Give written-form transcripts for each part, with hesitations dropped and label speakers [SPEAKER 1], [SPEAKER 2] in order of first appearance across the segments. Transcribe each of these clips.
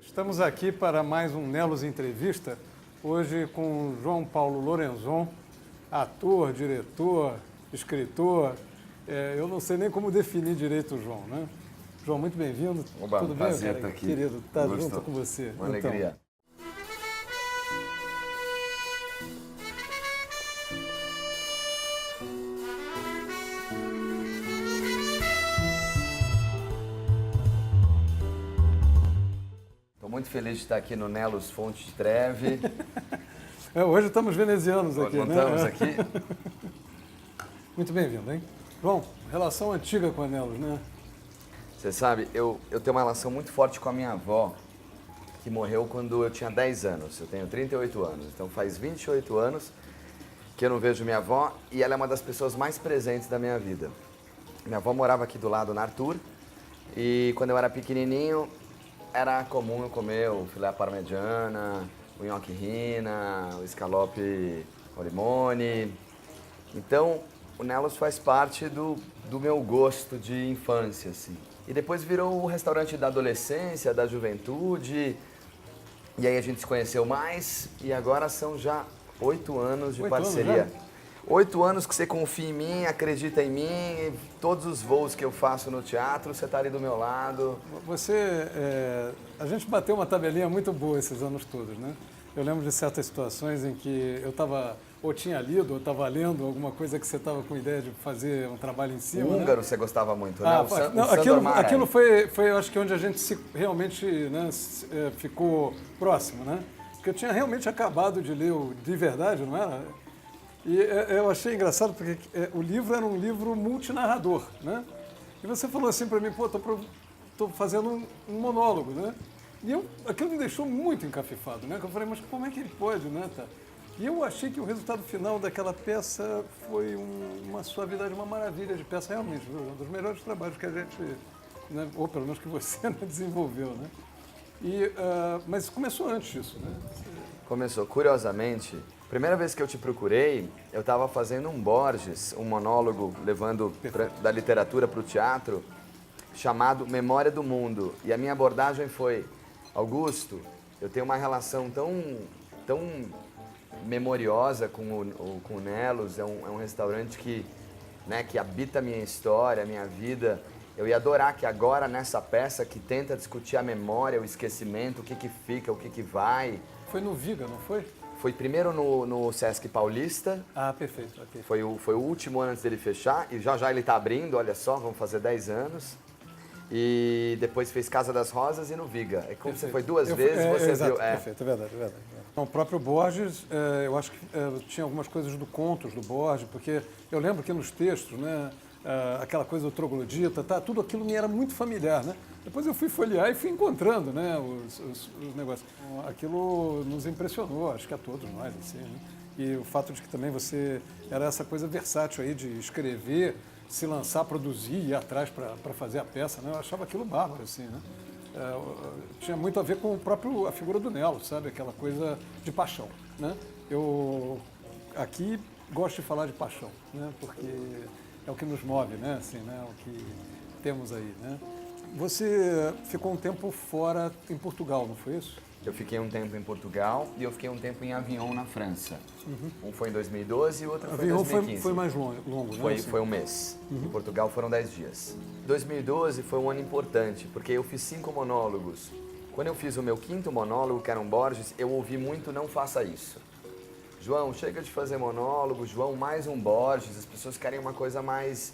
[SPEAKER 1] Estamos aqui para mais um Nelos Entrevista, hoje com João Paulo Lorenzon, ator, diretor, escritor. Eu não sei nem como definir direito o João, né? João, muito bem-vindo.
[SPEAKER 2] Tudo bem,
[SPEAKER 1] prazer
[SPEAKER 2] estar aqui.
[SPEAKER 1] Querido, estar junto com você.
[SPEAKER 2] Uma alegria. Estou muito feliz de estar aqui no Nelos Fonte de Treve.
[SPEAKER 1] Hoje estamos venezianos aqui, né?
[SPEAKER 2] Estamos aqui.
[SPEAKER 1] Muito bem-vindo, hein? João, relação antiga com a Nelos, né?
[SPEAKER 2] Você sabe, eu tenho uma relação muito forte com a minha avó, que morreu quando eu tinha 10 anos. Eu tenho 38 anos, então faz 28 anos que eu não vejo minha avó e ela é uma das pessoas mais presentes da minha vida. Minha avó morava aqui do lado, na Arthur, e quando eu era pequenininho, era comum eu comer o filé parmegiana, o nhoque rina, o escalope com limone. Então, o Nelos faz parte do meu gosto de infância, assim. E depois virou o restaurante da adolescência, da juventude. E aí a gente se conheceu mais e agora são já 8 anos de parceria. 8 anos que você confia em mim, acredita em mim, e todos os voos que eu faço no teatro, você está ali do meu lado.
[SPEAKER 1] A gente bateu uma tabelinha muito boa esses anos todos, né? Eu lembro de certas situações em que eu estava, ou tinha lido, ou estava lendo alguma coisa que você estava com ideia de fazer um trabalho em cima.
[SPEAKER 2] O húngaro, né? Você gostava muito, né?
[SPEAKER 1] Aquilo foi, eu acho que onde a gente realmente, né, ficou próximo, né? Porque eu tinha realmente acabado de ler De Verdade, não era? E eu achei engraçado porque o livro era um livro multinarrador, né? E você falou assim para mim, pô, tô fazendo um monólogo, né? E aquilo me deixou muito encafifado, né? Eu falei, mas como é que ele pode, né? Tá? E eu achei que o resultado final daquela peça foi uma suavidade, uma maravilha de peça, realmente, um dos melhores trabalhos que a gente, né? Ou pelo menos que você desenvolveu, né? Mas começou antes disso, né?
[SPEAKER 2] Começou, curiosamente. Primeira vez que eu te procurei, eu estava fazendo um Borges, um monólogo levando da literatura para o teatro, chamado Memória do Mundo. E a minha abordagem foi, Augusto, eu tenho uma relação tão memoriosa com o Nelos, é um restaurante que habita a minha história, a minha vida. Eu ia adorar que agora, nessa peça que tenta discutir a memória, o esquecimento, o que fica, o que vai...
[SPEAKER 1] Foi no Viga, não foi?
[SPEAKER 2] Foi primeiro no Sesc Paulista.
[SPEAKER 1] Ah, perfeito. Okay.
[SPEAKER 2] Foi o último ano antes dele fechar. E já ele está abrindo, olha só, vamos fazer 10 anos. E depois fez Casa das Rosas e no Viga. E como você foi duas vezes, você
[SPEAKER 1] exato,
[SPEAKER 2] viu...
[SPEAKER 1] Perfeito, é verdade. O próprio Borges, eu acho que tinha algumas coisas contos do Borges, porque eu lembro que nos textos, né, aquela coisa do troglodita, tudo aquilo me era muito familiar, né? Depois eu fui folhear e fui encontrando, né, os negócios. Aquilo nos impressionou, acho que a todos nós, assim, né? E o fato de que também você era essa coisa versátil aí de escrever, se lançar, produzir, ir atrás para fazer a peça, né? Eu achava aquilo bárbaro, assim, né? Tinha muito a ver com a figura do Nelo, sabe? Aquela coisa de paixão, né? Eu aqui gosto de falar de paixão, né? Porque é o que nos move, né? Assim, né? O que temos aí, né? Você ficou um tempo fora em Portugal, não foi isso?
[SPEAKER 2] Eu fiquei um tempo em Portugal e eu fiquei um tempo em Avignon, na França. Um foi em 2012 e o outro foi em 2015.
[SPEAKER 1] Foi mais longo, né?
[SPEAKER 2] Foi um mês. Em Portugal foram 10 dias. 2012 foi um ano importante, porque eu fiz 5 monólogos. Quando eu fiz o meu 5º monólogo, que era um Borges, eu ouvi muito "não faça isso". João, chega de fazer monólogo, João, mais um Borges, as pessoas querem uma coisa mais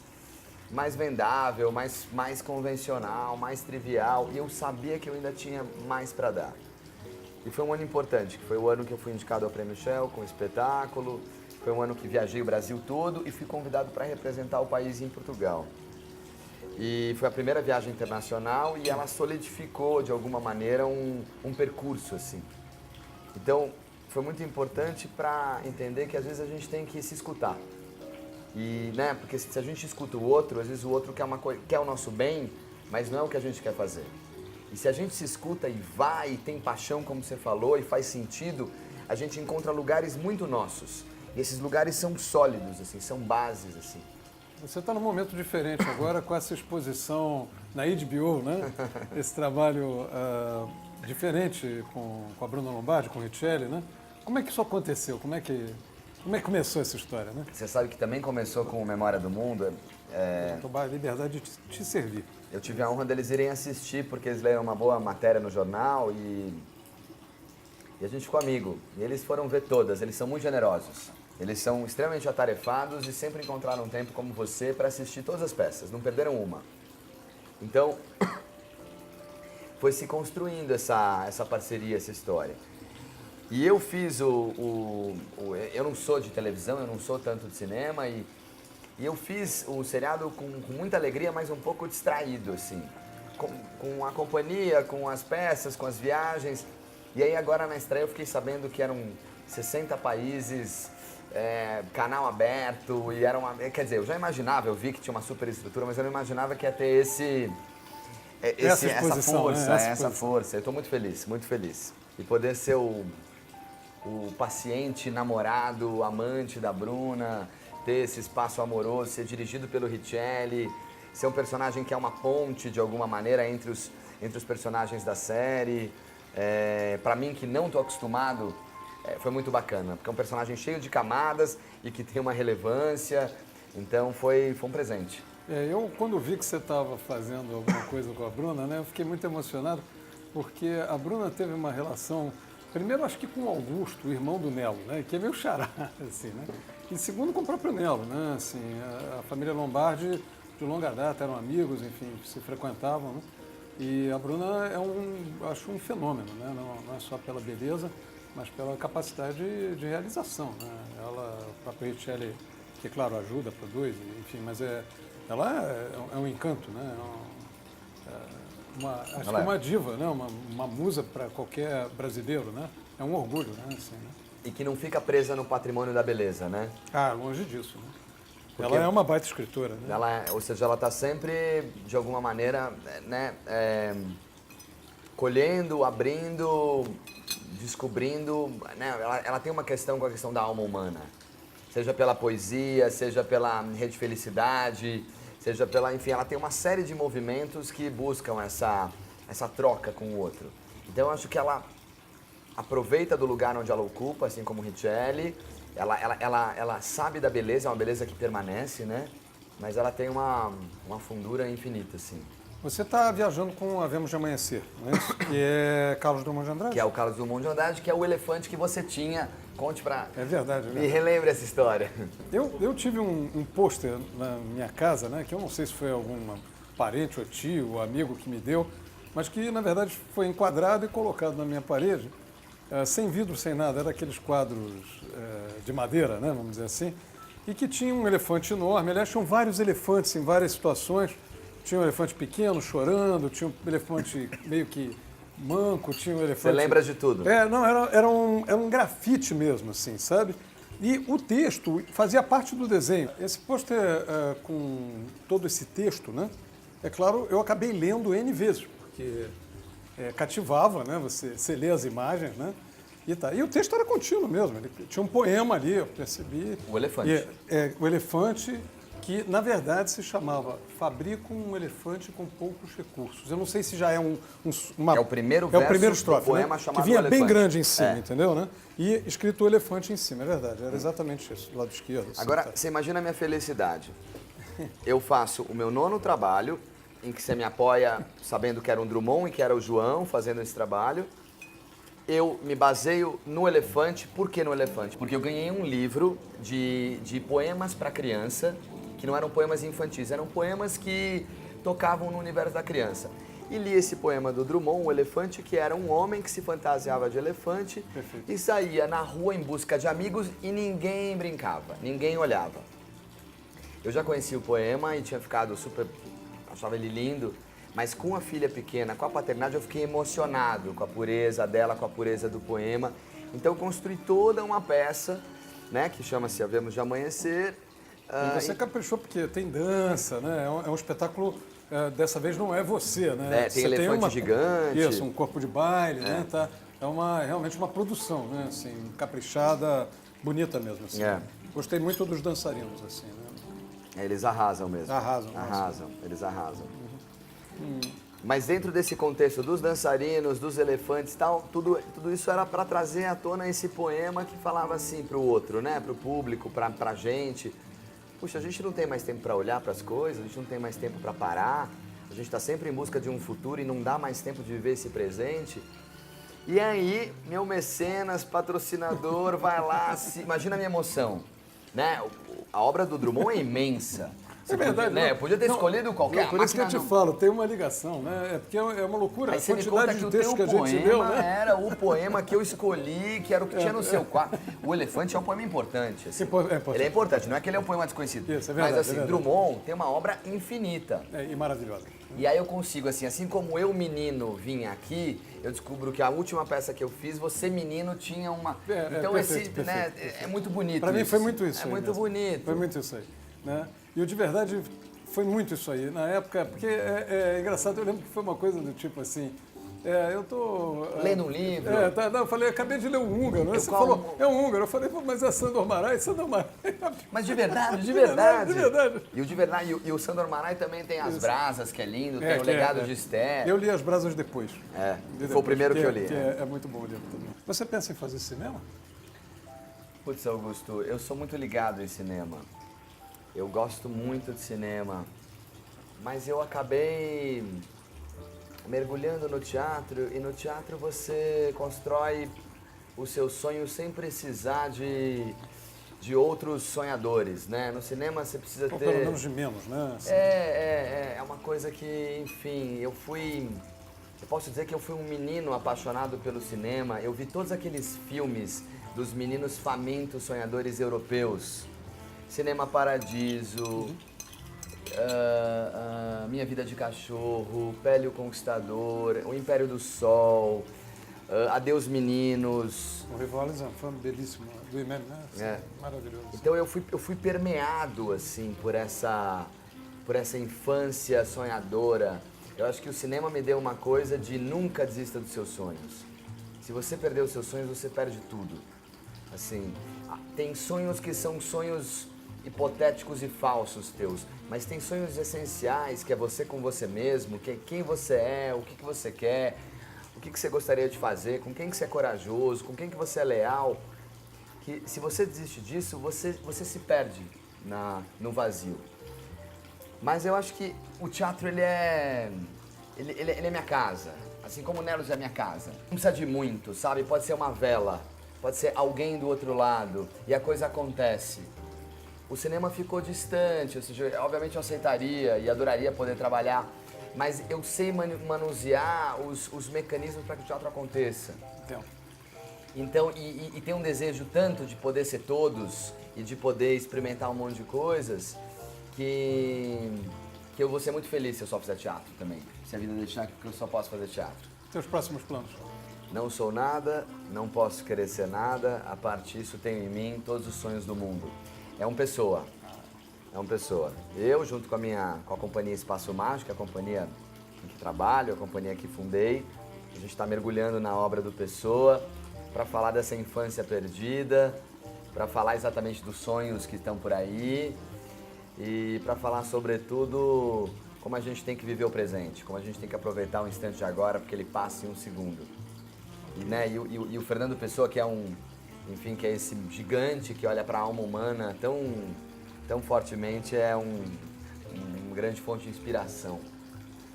[SPEAKER 2] vendável, mais convencional, mais trivial, e eu sabia que eu ainda tinha mais para dar. E foi um ano importante, que foi o ano que eu fui indicado ao Prêmio Shell com o espetáculo, foi um ano que viajei o Brasil todo e fui convidado para representar o país em Portugal. E foi a primeira viagem internacional e ela solidificou, de alguma maneira, um percurso, assim. Então, foi muito importante para entender que às vezes a gente tem que se escutar. E, né, porque se a gente escuta o outro, às vezes o outro quer o nosso bem, mas não é o que a gente quer fazer. E se a gente se escuta e vai, e tem paixão, como você falou, e faz sentido, a gente encontra lugares muito nossos. E esses lugares são sólidos, assim, são bases, assim.
[SPEAKER 1] Você está num momento diferente agora com essa exposição na HBO, né? Esse trabalho diferente com a Bruna Lombardi, com o Richelli, né? Como é que isso aconteceu? Como é que começou essa história, né?
[SPEAKER 2] Você sabe que também começou com o Memória do Mundo.
[SPEAKER 1] Tomar a liberdade de te servir.
[SPEAKER 2] Eu tive a honra deles irem assistir, porque eles leram uma boa matéria no jornal e a gente ficou amigo. E eles foram ver todas, eles são muito generosos. Eles são extremamente atarefados e sempre encontraram tempo como você para assistir todas as peças, não perderam uma. Então, foi se construindo essa parceria, essa história. E eu fiz eu não sou de televisão, eu não sou tanto de cinema e eu fiz o seriado com muita alegria, mas um pouco distraído, assim. Com a companhia, com as peças, com as viagens. E aí agora na estreia eu fiquei sabendo que eram 60 países, canal aberto, e era uma... Quer dizer, eu já imaginava, eu vi que tinha uma super estrutura, mas eu não imaginava que ia ter essa força. Eu estou muito feliz, muito feliz. E poder ser o paciente, namorado, amante da Bruna, ter esse espaço amoroso, ser dirigido pelo Richelli, ser um personagem que é uma ponte, de alguma maneira, entre os personagens da série. Para mim, que não estou acostumado, foi muito bacana, porque é um personagem cheio de camadas e que tem uma relevância, então foi um presente.
[SPEAKER 1] Eu, quando vi que você estava fazendo alguma coisa com a Bruna, né, eu fiquei muito emocionado, porque a Bruna teve uma relação, primeiro acho que com o Augusto, o irmão do Nelo, né, que é meio xará, assim, né, e segundo com o próprio Nelo, né, assim, a família Lombardi de longa data eram amigos, enfim, se frequentavam, né, e a Bruna acho um fenômeno, né, não é só pela beleza, mas pela capacidade de realização, né, o próprio Richelli, que claro ajuda, produz, enfim, mas ela é um encanto, né? Acho que é uma diva, né? Uma musa para qualquer brasileiro, né? É um orgulho, né? Assim, né?
[SPEAKER 2] E que não fica presa no patrimônio da beleza, né?
[SPEAKER 1] Longe disso, né?
[SPEAKER 2] Porque
[SPEAKER 1] ela é uma baita escritora, né?
[SPEAKER 2] Ou seja, ela está sempre, de alguma maneira, né? Colhendo, abrindo, descobrindo, né? Ela tem uma questão com a questão da alma humana. Seja pela poesia, seja pela Rede Felicidade, seja pela... Enfim, ela tem uma série de movimentos que buscam essa troca com o outro. Então, eu acho que ela aproveita do lugar onde ela ocupa, assim como Richelli. Ela sabe da beleza, é uma beleza que permanece, né? Mas ela tem uma fundura infinita, assim.
[SPEAKER 1] Você está viajando com Havemos de Amanhecer, não é isso? Que é Carlos Drummond de Andrade?
[SPEAKER 2] Que é o Carlos Drummond de Andrade, que é o elefante que você tinha. Conte pra...
[SPEAKER 1] É verdade.
[SPEAKER 2] Me relembre essa história.
[SPEAKER 1] Eu tive um pôster na minha casa, né? Que eu não sei se foi algum parente ou tio ou amigo que me deu, mas que, na verdade, foi enquadrado e colocado na minha parede, sem vidro, sem nada. Era aqueles quadros de madeira, né? Vamos dizer assim. E que tinha um elefante enorme. Aliás, tinham vários elefantes em várias situações. Tinha um elefante pequeno chorando, tinha um elefante meio que manco, tinha um elefante...
[SPEAKER 2] Você lembra de tudo?
[SPEAKER 1] Era um grafite mesmo, assim, sabe? E o texto fazia parte do desenho. Esse pôster com todo esse texto, né? É claro, eu acabei lendo N vezes, porque cativava, né? Você lê as imagens, né? E o texto era contínuo mesmo. Ele tinha um poema ali, eu percebi.
[SPEAKER 2] O elefante.
[SPEAKER 1] O elefante... que, na verdade, se chamava Fabrico um Elefante com Poucos Recursos. Eu não sei se já é uma...
[SPEAKER 2] É o primeiro verso
[SPEAKER 1] estrofe,
[SPEAKER 2] do poema,
[SPEAKER 1] né?
[SPEAKER 2] chamado
[SPEAKER 1] Que vinha
[SPEAKER 2] Elefante.
[SPEAKER 1] bem grande em cima, entendeu, né? E escrito o elefante em cima, é verdade. Era exatamente isso, do lado esquerdo. Assim,
[SPEAKER 2] Agora, você imagina a minha felicidade. Eu faço o meu 9º trabalho, em que você me apoia sabendo que era um Drummond e que era o João fazendo esse trabalho. Eu me baseio no elefante. Por que no elefante? Porque eu ganhei um livro de poemas para criança, que não eram poemas infantis, eram poemas que tocavam no universo da criança. E li esse poema do Drummond, O Elefante, que era um homem que se fantasiava de elefante. Perfeito. E saía na rua em busca de amigos e ninguém brincava, ninguém olhava. Eu já conhecia o poema e tinha ficado super... achava ele lindo, mas com a filha pequena, com a paternidade, eu fiquei emocionado com a pureza dela, com a pureza do poema. Então eu construí toda uma peça, né, que chama-se Havemos de Amanhecer.
[SPEAKER 1] E você caprichou porque tem dança, né? É um espetáculo, dessa vez não é você, né?
[SPEAKER 2] Tem
[SPEAKER 1] você
[SPEAKER 2] elefante gigante.
[SPEAKER 1] Isso, um corpo de baile, né? Tá, realmente uma produção, né? Assim, caprichada, bonita mesmo, assim. Gostei muito dos dançarinos, assim, né?
[SPEAKER 2] Eles arrasam mesmo.
[SPEAKER 1] Arrasam.
[SPEAKER 2] Eles arrasam. Mas dentro desse contexto dos dançarinos, dos elefantes e tal, tudo isso era para trazer à tona esse poema que falava assim pro outro, né? Pro público, pra gente. Puxa, a gente não tem mais tempo para olhar para as coisas, a gente não tem mais tempo para parar, a gente está sempre em busca de um futuro e não dá mais tempo de viver esse presente. E aí, meu mecenas, patrocinador, vai lá, imagina a minha emoção, né? A obra do Drummond é imensa.
[SPEAKER 1] É verdade.
[SPEAKER 2] Podia, né? Eu podia ter escolhido qualquer
[SPEAKER 1] Por isso que eu te falo, tem uma ligação, né? É porque é uma loucura.
[SPEAKER 2] Aí
[SPEAKER 1] A
[SPEAKER 2] você me conta
[SPEAKER 1] quantidade
[SPEAKER 2] que
[SPEAKER 1] de
[SPEAKER 2] o
[SPEAKER 1] textos
[SPEAKER 2] teu
[SPEAKER 1] que a gente leu, né?
[SPEAKER 2] era o poema que eu escolhi, que era o que tinha no seu quadro. O Elefante é um poema importante. Assim.
[SPEAKER 1] É importante.
[SPEAKER 2] Ele é importante, não é que ele é um poema desconhecido.
[SPEAKER 1] Isso, é verdade,
[SPEAKER 2] mas assim,
[SPEAKER 1] é verdade.
[SPEAKER 2] Drummond tem uma obra infinita.
[SPEAKER 1] E maravilhosa.
[SPEAKER 2] E aí eu consigo, assim como eu, menino, vim aqui, eu descubro que a última peça que eu fiz, você, menino, tinha uma... Então
[SPEAKER 1] perfeito,
[SPEAKER 2] né, é muito bonito.
[SPEAKER 1] Para mim
[SPEAKER 2] isso.
[SPEAKER 1] foi muito isso.
[SPEAKER 2] É
[SPEAKER 1] aí
[SPEAKER 2] muito
[SPEAKER 1] mesmo.
[SPEAKER 2] bonito.
[SPEAKER 1] Foi muito isso aí. Né? E eu de verdade foi muito isso aí. Na época, porque é engraçado, eu lembro que foi uma coisa do tipo assim. Eu tô...
[SPEAKER 2] Lendo um livro.
[SPEAKER 1] Eu falei, acabei de ler um húngaro. Você falou, é um húngaro. Eu falei, mas é Sándor Márai, Sándor Márai.
[SPEAKER 2] Mas de verdade, de verdade.
[SPEAKER 1] De verdade.
[SPEAKER 2] E o de verdade, e o Sándor Márai também tem As Brasas, que é lindo, tem o Legado de Esther.
[SPEAKER 1] Eu li As Brasas depois.
[SPEAKER 2] Foi o primeiro que eu li.
[SPEAKER 1] É muito bom o livro também. Você pensa em fazer cinema?
[SPEAKER 2] Putz, Augusto, eu sou muito ligado em cinema. Eu gosto muito de cinema. Mas eu acabei mergulhando no teatro, e no teatro você constrói o seu sonho sem precisar de outros sonhadores, né? No cinema você precisa ter...
[SPEAKER 1] Pelo menos de menos, né? Assim.
[SPEAKER 2] É uma coisa que, enfim, eu posso dizer que eu fui um menino apaixonado pelo cinema. Eu vi todos aqueles filmes dos meninos famintos sonhadores europeus. Cinema Paradiso... Minha Vida de Cachorro, Pele o Conquistador, O Império do Sol, Adeus Meninos.
[SPEAKER 1] O Rivales é um filme belíssimo, do Imem, né? Assim, maravilhoso.
[SPEAKER 2] Então eu fui permeado assim por essa infância sonhadora. Eu acho que o cinema me deu uma coisa de nunca desista dos seus sonhos. Se você perder os seus sonhos, você perde tudo. Assim, tem sonhos que são sonhos hipotéticos e falsos teus, mas tem sonhos essenciais, que é você com você mesmo, que é quem você é, o que você quer, o que você gostaria de fazer, com quem que você é corajoso, com quem que você é leal, que se você desiste disso, você se perde no vazio. Mas eu acho que o teatro, ele é minha casa, assim como o Nelos é minha casa. Não precisa de muito, sabe? Pode ser uma vela, pode ser alguém do outro lado, e a coisa acontece. O cinema ficou distante, ou seja, obviamente eu aceitaria e adoraria poder trabalhar, mas eu sei manusear os mecanismos para que o teatro aconteça. Então, e tem um desejo tanto de poder ser todos e de poder experimentar um monte de coisas que eu vou ser muito feliz se eu só fizer teatro também. Se a vida deixar que eu só posso fazer teatro.
[SPEAKER 1] Teus próximos planos?
[SPEAKER 2] Não sou nada, não posso querer ser nada, a parte disso tenho em mim todos os sonhos do mundo. É uma pessoa. Eu, junto com a companhia Espaço Mágico, a companhia em que trabalho, a companhia que fundei, a gente está mergulhando na obra do Pessoa para falar dessa infância perdida, para falar exatamente dos sonhos que estão por aí e para falar, sobretudo, como a gente tem que viver o presente, como a gente tem que aproveitar o instante de agora, porque ele passa em um segundo. E o Fernando Pessoa, que é que é esse gigante que olha para a alma humana tão fortemente, é uma grande fonte de inspiração.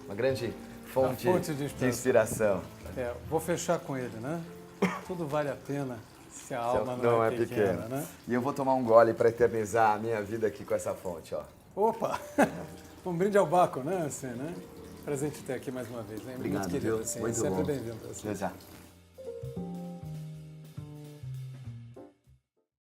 [SPEAKER 2] Uma grande fonte de inspiração.
[SPEAKER 1] Vou fechar com ele, né? Tudo vale a pena se a alma não é pequena, né?
[SPEAKER 2] E eu vou tomar um gole para eternizar a minha vida aqui com essa fonte, ó.
[SPEAKER 1] Opa! Um brinde ao Baco, né? Assim, né? Prazer te ter aqui mais uma vez, hein?
[SPEAKER 2] Obrigado,
[SPEAKER 1] muito querido, assim,
[SPEAKER 2] muito
[SPEAKER 1] sempre
[SPEAKER 2] bom.
[SPEAKER 1] bem-vindo. Assim.
[SPEAKER 2] Já.